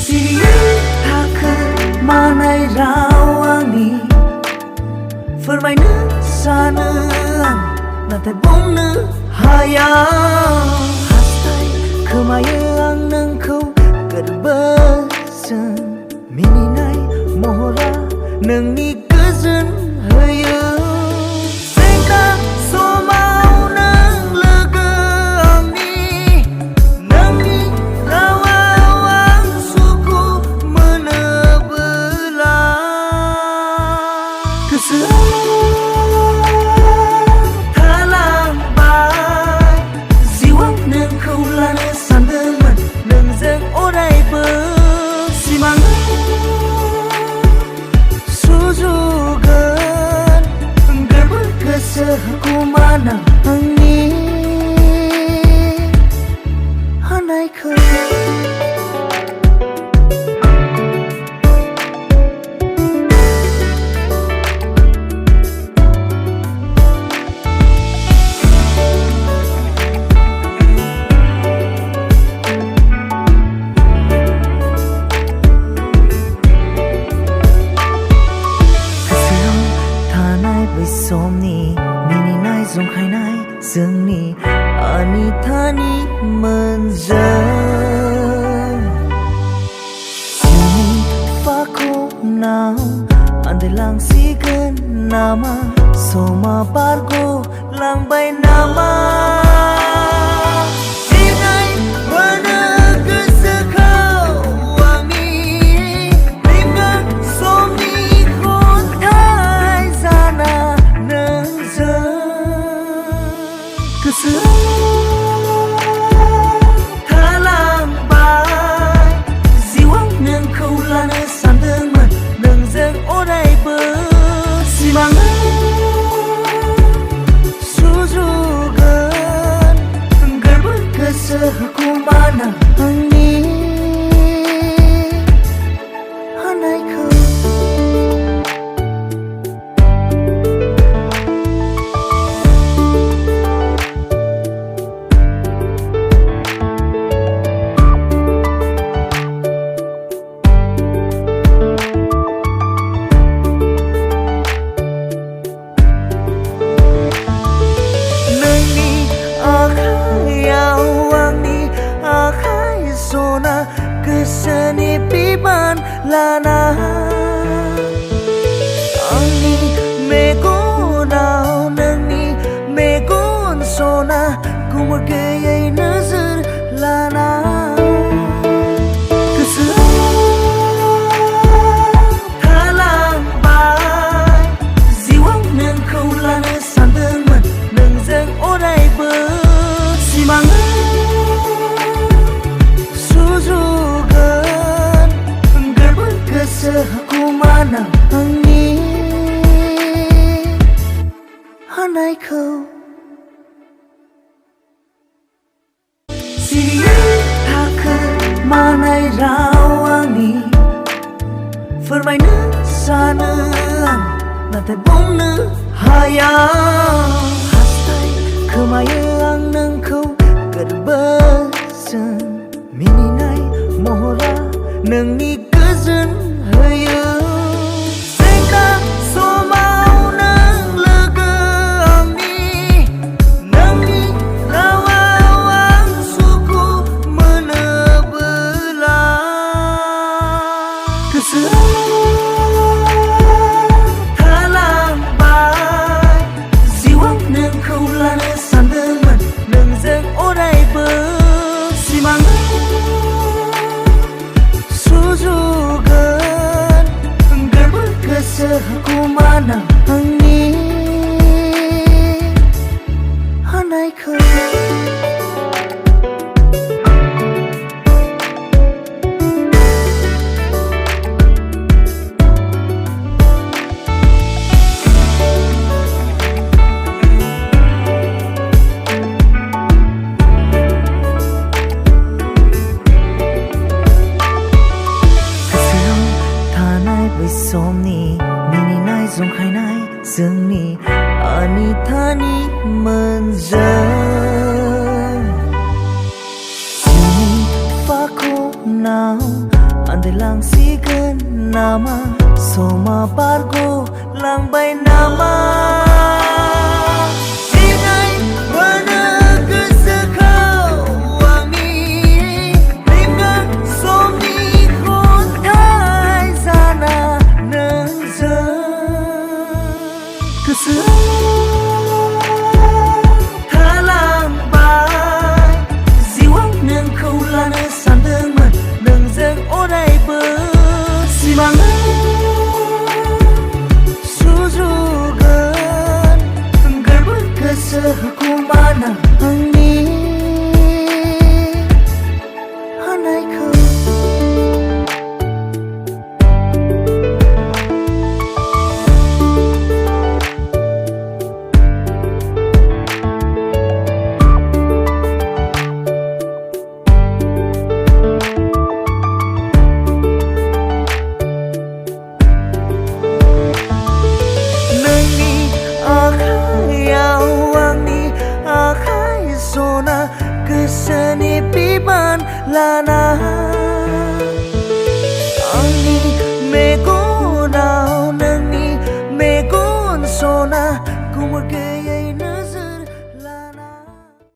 Siri takut manai rawani Forbainya sana Nanti bumna hayang Hastai kemayang nengkau Gerbesan Mininai mohora Nengni kezen hayang Sengka somau neng lega angni Nengni rawawang suku menebelah Keselamatan Sehukumana angin Hanai kau Keselam tanai bersomni Zong khai nai dương ni ani thani menjeng sini faku now ande lang sigen nama soma bargo lang bay nama Thalang bay Ziwang neng kau lana sandeng man Neng zeng odai bersimangan Sujugan Gerbang kesehukumana angin Hanai kau Keseni piban lana Angni megon au nangni megon sona Kumur gayai nazar lana Thalang bay Ziwang neng kau lana sandeng man Neng zeng odai bersimangan Sehukumana angin Hanai kau Siri takut manai rawani Forbainya sana Nanti bumna hayang Hastai kemayang nengkau Gerbesan Mininai mohora Nengni kezen hayang Sengka somau neng lega angni Nengni rawawang suku menebelah Thalang bay Ziwang neng kau lana sandeng man Neng zeng odai bersimangan Sujugan Gerbang kesehukumana angin Hanai kau Somni mininai zong khai nai dương ni ani thani menjeng sini faku now lang sigan nama Soma bargo lang bay nama Inay mana kesekau wangi Linggan somni kontai sana nengza Halang bay Ziwang neng kau lana sandeng man Neng zeng odai ber Simangan Sujugan Enggar berkesehukumana Angni Hanai kau Keseni piban lana